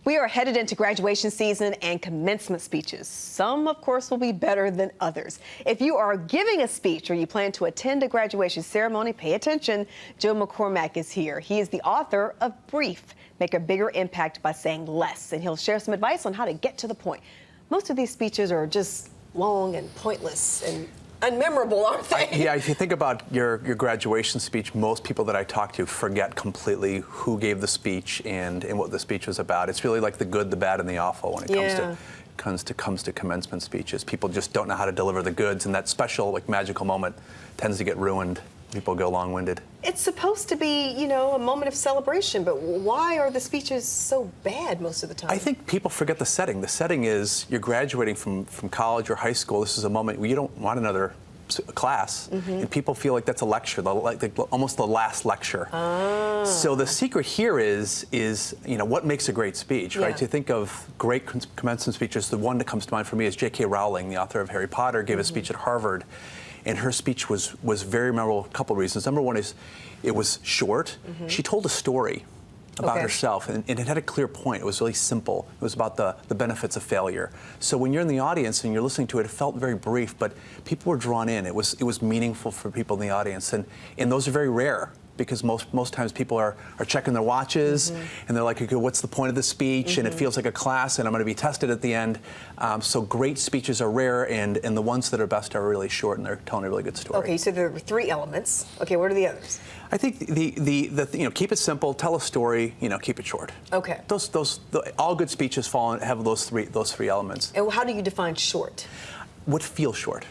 We are headed into graduation season and commencement speeches. Some, of course, will be better than others. If you are giving a speech or you plan to attend a graduation ceremony, pay attention. Joe McCormack is here. He is the author of Brief, Make a Bigger Impact by Saying Less, and he'll share some advice on how to get to the point. Most of these speeches are just long and pointless and unmemorable, aren't they? Yeah, if you think about your graduation speech, most people that I talk to forget completely who gave the speech and what the speech was about. It's really like the good, the bad, and the awful when it comes to commencement speeches. People just don't know how to deliver the goods, and that special, like, magical moment tends to get ruined. People go long-winded. It's supposed to be, you know, a moment of celebration, but why are the speeches so bad most of the time? I think people forget the setting. The setting is you're graduating from college or high school. This is a moment where you don't want another class, and people feel like that's a lecture, almost the last lecture. So the secret here is you know, what makes a great speech, right? To think of great commencement speeches, the one that comes to mind for me is J.K. Rowling, the author of Harry Potter, gave a speech at Harvard. And her speech was very memorable for a couple of reasons. Number one is it was short. She told a story about herself, and it had a clear point. It was really simple. It was about the benefits of failure. So when you're in the audience and you're listening to it, it felt very brief, but people were drawn in. It was meaningful for people in the audience, and those are very rare, because most times people are checking their watches, and they're like, okay, what's the point of the speech? And it feels like a class, and I'm going to be tested at the end. So great speeches are rare, and the ones that are best are really short, and they're telling a really good story. Okay, so there were 3 elements. Okay, what are the others? I think the you know, keep it simple, tell a story, you know, keep it short. Okay. All good speeches have those three elements. And how do you define short? What feels short?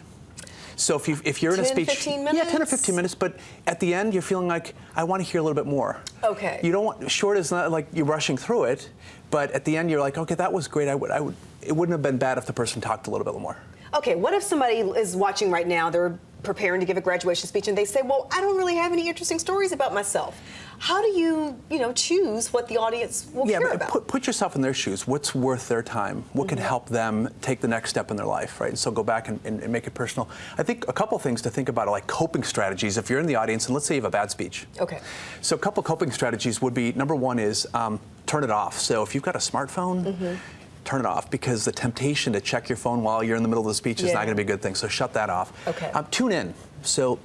So if you're in a speech, 15 minutes? yeah, 10 or 15 minutes, but at the end you're feeling like, I want to hear a little bit more. Okay. You don't want, short is not like you're rushing through it, but at the end you're like, okay, that was great. It wouldn't have been bad if the person talked a little bit more. Okay, what if somebody is watching right now, they're preparing to give a graduation speech, and they say, well, I don't really have any interesting stories about myself. How do you choose what the audience will care about? Put yourself in their shoes. What's worth their time? What can help them take the next step in their life, right? And so go back and make it personal. I think a couple things to think about are like coping strategies. If you're in the audience, and let's say you have a bad speech. Okay. So a couple coping strategies would be, number one is turn it off. So if you've got a smartphone, turn it off, because the temptation to check your phone while you're in the middle of the speech is not going to be a good thing. So shut that off. Okay. Tune in. So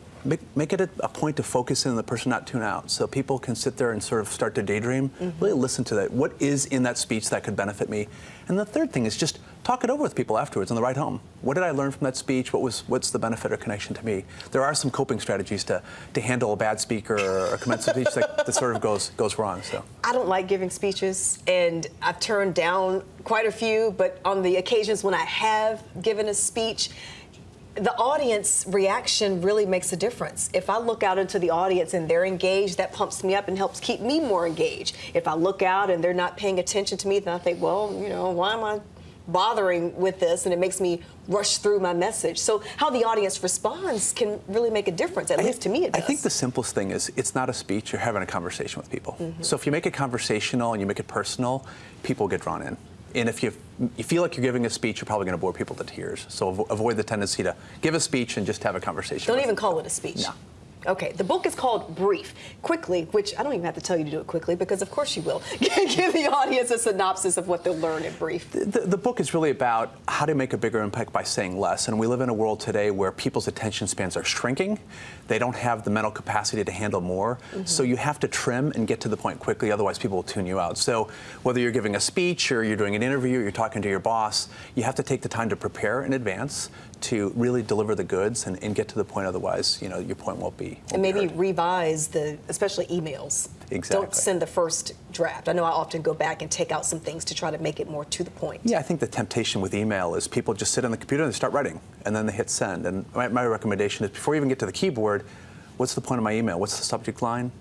make it a point to focus in on the person, not tune out. So people can sit there and sort of start to daydream. Really listen to that. What is in that speech that could benefit me? And the third thing is just talk it over with people afterwards on the ride home. What did I learn from that speech? What's the benefit or connection to me? There are some coping strategies to handle a bad speaker or a commencement speech that sort of goes wrong. So I don't like giving speeches, and I've turned down quite a few, but on the occasions when I have given a speech, the audience reaction really makes a difference. If I look out into the audience and they're engaged, that pumps me up and helps keep me more engaged. If I look out and they're not paying attention to me, then I think, well, you know, why am I bothering with this? And it makes me rush through my message. So how the audience responds can really make a difference, at least to me it does. I think the simplest thing is it's not a speech, you're having a conversation with people. So if you make it conversational and you make it personal, people get drawn in. And if you feel like you're giving a speech, you're probably going to bore people to tears. So avoid the tendency to give a speech and just have a conversation. Don't even call it a speech. No. Okay, the book is called Brief. Quickly, which I don't even have to tell you to do it quickly, because of course you will. Give the audience a synopsis of what they'll learn in Brief. The book is really about how to make a bigger impact by saying less. And we live in a world today where people's attention spans are shrinking. They don't have the mental capacity to handle more. So you have to trim and get to the point quickly, otherwise people will tune you out. So whether you're giving a speech or you're doing an interview or you're talking to your boss, you have to take the time to prepare in advance to really deliver the goods and get to the point, otherwise, you know, your point won't be And maybe heard. revise especially emails. Exactly. Don't send the first draft. I know I often go back and take out some things to try to make it more to the point. Yeah, I think the temptation with email is people just sit on the computer and they start writing, and then they hit send. And my recommendation is, before you even get to the keyboard, what's the point of my email? What's the subject line?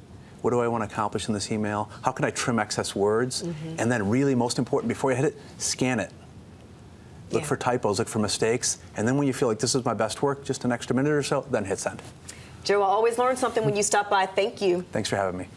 What do I want to accomplish in this email? How can I trim excess words? And then really, most important, before you hit it, scan it. Look for typos, look for mistakes, and then when you feel like this is my best work, just an extra minute or so, then hit send. Joe, I always learn something when you stop by. Thank you. Thanks for having me.